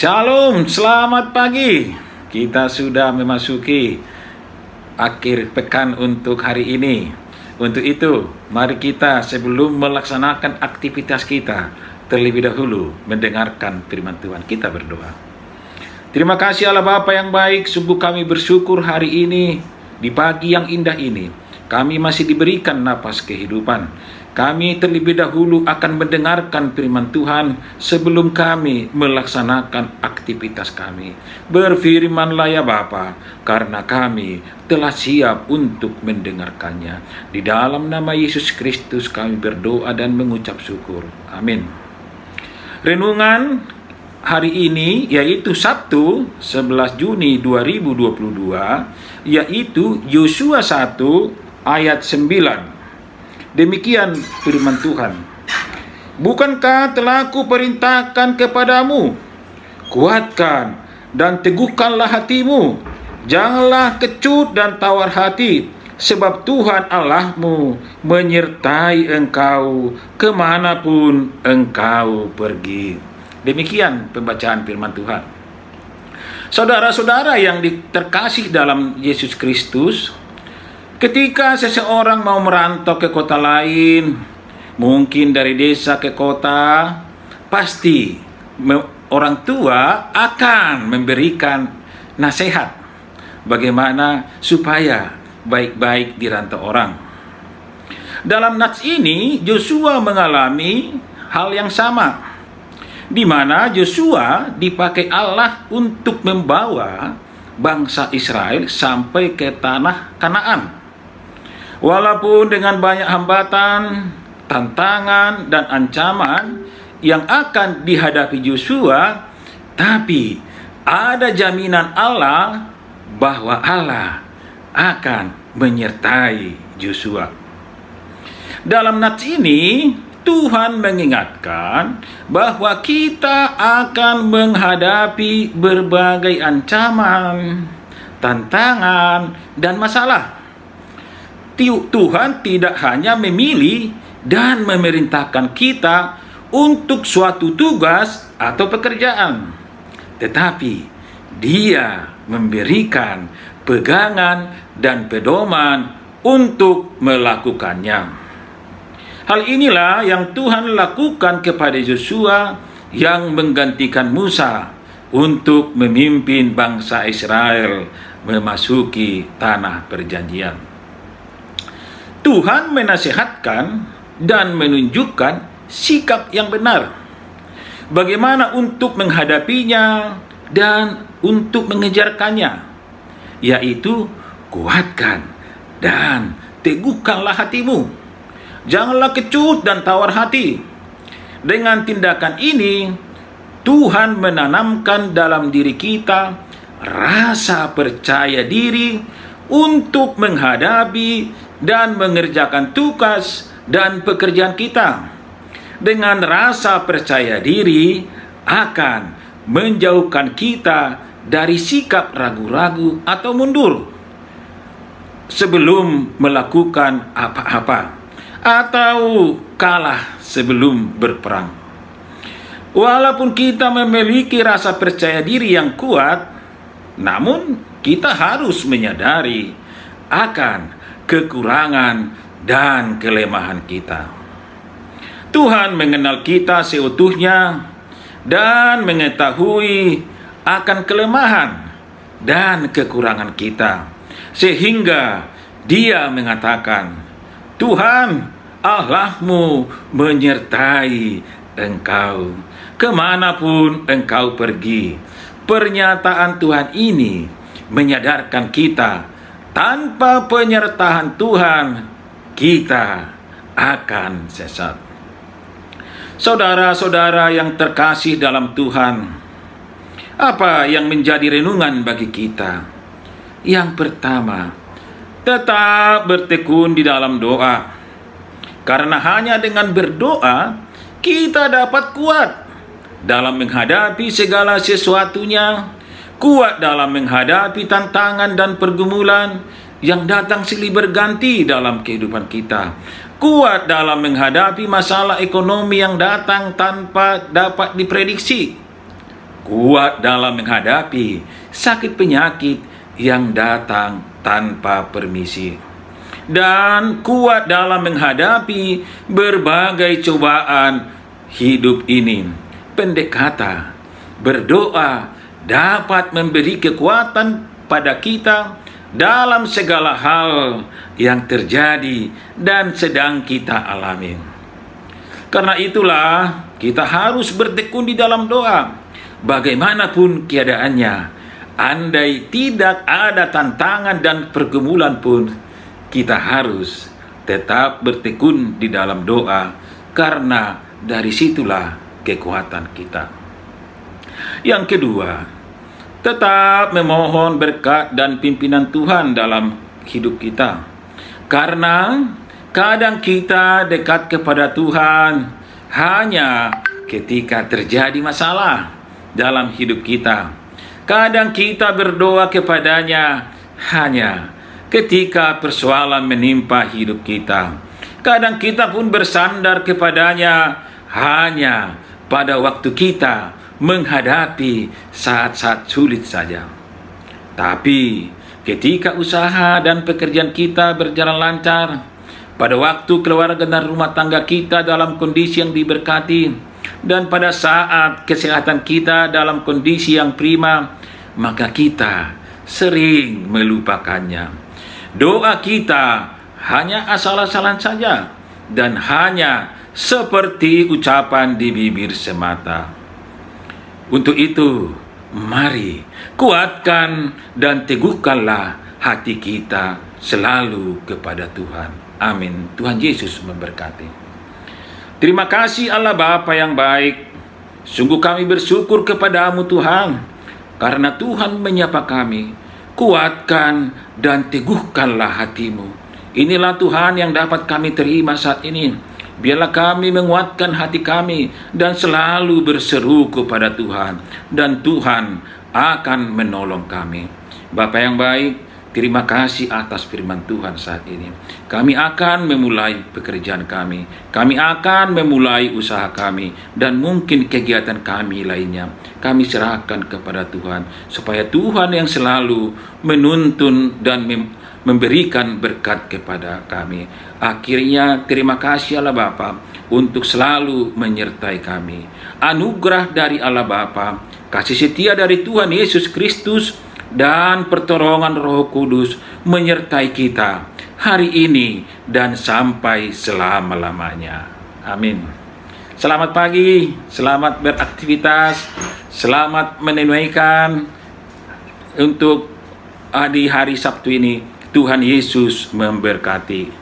Shalom, selamat pagi. Kita sudah memasuki akhir pekan untuk hari ini. Untuk itu, mari kita sebelum melaksanakan aktivitas kita, terlebih dahulu mendengarkan firman Tuhan. Kita berdoa. Terima kasih Allah Bapa yang baik, sungguh kami bersyukur hari ini, di pagi yang indah ini, kami masih diberikan napas kehidupan. Kami terlebih dahulu akan mendengarkan firman Tuhan sebelum kami melaksanakan aktivitas kami. Berfirmanlah ya Bapa, karena kami telah siap untuk mendengarkannya. Di dalam nama Yesus Kristus kami berdoa dan mengucap syukur. Amin. Renungan hari ini yaitu Sabtu 11 Juni 2022, yaitu Yosua 1 ayat 9. Demikian firman Tuhan. Bukankah telah kuperintahkan kepadamu, kuatkan dan teguhkanlah hatimu, janganlah kecut dan tawar hati, sebab Tuhan Allahmu menyertai engkau kemanapun engkau pergi. Demikian pembacaan firman Tuhan. Saudara-saudara yang terkasih dalam Yesus Kristus, ketika seseorang mau merantau ke kota lain, mungkin dari desa ke kota, pasti orang tua akan memberikan nasihat bagaimana supaya baik-baik dirantau orang. Dalam nats ini, Yosua mengalami hal yang sama, di mana Yosua dipakai Allah untuk membawa bangsa Israel sampai ke tanah Kanaan. Walaupun dengan banyak hambatan, tantangan, dan ancaman yang akan dihadapi Yosua, tapi ada jaminan Allah bahwa Allah akan menyertai Yosua. Dalam nats ini, Tuhan mengingatkan bahwa kita akan menghadapi berbagai ancaman, tantangan, dan masalah. Tuhan tidak hanya memilih dan memerintahkan kita untuk suatu tugas atau pekerjaan, tetapi Dia memberikan pegangan dan pedoman untuk melakukannya. Hal inilah yang Tuhan lakukan kepada Yosua yang menggantikan Musa untuk memimpin bangsa Israel memasuki tanah perjanjian. Tuhan menasihatkan dan menunjukkan sikap yang benar, bagaimana untuk menghadapinya dan untuk mengejarkannya, yaitu kuatkan dan teguhkanlah hatimu, janganlah kecut dan tawar hati. Dengan tindakan ini, Tuhan menanamkan dalam diri kita rasa percaya diri untuk menghadapi dan mengerjakan tugas dan pekerjaan kita. Dengan rasa percaya diri akan menjauhkan kita dari sikap ragu-ragu atau mundur sebelum melakukan apa-apa, atau kalah sebelum berperang. Walaupun kita memiliki rasa percaya diri yang kuat, namun kita harus menyadari akan kekurangan dan kelemahan kita. Tuhan mengenal kita seutuhnya dan mengetahui akan kelemahan dan kekurangan kita, sehingga Dia mengatakan, Tuhan Allahmu menyertai engkau kemanapun engkau pergi. Pernyataan Tuhan ini menyadarkan kita, tanpa penyertaan Tuhan, kita akan sesat. Saudara-saudara yang terkasih dalam Tuhan, apa yang menjadi renungan bagi kita? Yang pertama, tetap bertekun di dalam doa. Karena hanya dengan berdoa, kita dapat kuat dalam menghadapi segala sesuatunya, kuat dalam menghadapi tantangan dan pergumulan yang datang silih berganti dalam kehidupan kita, kuat dalam menghadapi masalah ekonomi yang datang tanpa dapat diprediksi, kuat dalam menghadapi sakit penyakit yang datang tanpa permisi, dan kuat dalam menghadapi berbagai cobaan hidup ini. Pendek kata, berdoa dapat memberi kekuatan pada kita dalam segala hal yang terjadi dan sedang kita alami. Karena itulah kita harus bertekun di dalam doa, bagaimanapun keadaannya. Andai tidak ada tantangan dan pergumulan pun, kita harus tetap bertekun di dalam doa, karena dari situlah kekuatan kita. Yang kedua, tetap memohon berkat dan pimpinan Tuhan dalam hidup kita. Karena kadang kita dekat kepada Tuhan hanya ketika terjadi masalah dalam hidup kita. Kadang kita berdoa kepadanya hanya ketika persoalan menimpa hidup kita. Kadang kita pun bersandar kepadanya hanya pada waktu kita menghadapi saat-saat sulit saja. Tapi ketika usaha dan pekerjaan kita berjalan lancar, pada waktu keluarga dan rumah tangga kita dalam kondisi yang diberkati, dan pada saat kesehatan kita dalam kondisi yang prima, maka kita sering melupakannya. Doa kita hanya asal-asalan saja dan hanya seperti ucapan di bibir semata. Untuk itu, mari kuatkan dan teguhkanlah hati kita selalu kepada Tuhan. Amin. Tuhan Yesus memberkati. Terima kasih Allah Bapa yang baik. Sungguh kami bersyukur kepadamu Tuhan, karena Tuhan menyapa kami. Kuatkan dan teguhkanlah hatimu. Inilah Tuhan yang dapat kami terima saat ini. Biarlah kami menguatkan hati kami dan selalu berseru kepada Tuhan, dan Tuhan akan menolong kami. Bapa yang baik, terima kasih atas firman Tuhan saat ini. Kami akan memulai pekerjaan kami. Kami akan memulai usaha kami, dan mungkin kegiatan kami lainnya. Kami serahkan kepada Tuhan, supaya Tuhan yang selalu menuntun dan memberikan berkat kepada kami. Akhirnya terima kasih Allah Bapa untuk selalu menyertai kami. Anugerah dari Allah Bapa, kasih setia dari Tuhan Yesus Kristus, dan pertolongan Roh Kudus menyertai kita hari ini dan sampai selama-lamanya. Amin. Selamat pagi, selamat beraktivitas, selamat menunaikan untuk di hari Sabtu ini. Tuhan Yesus memberkati.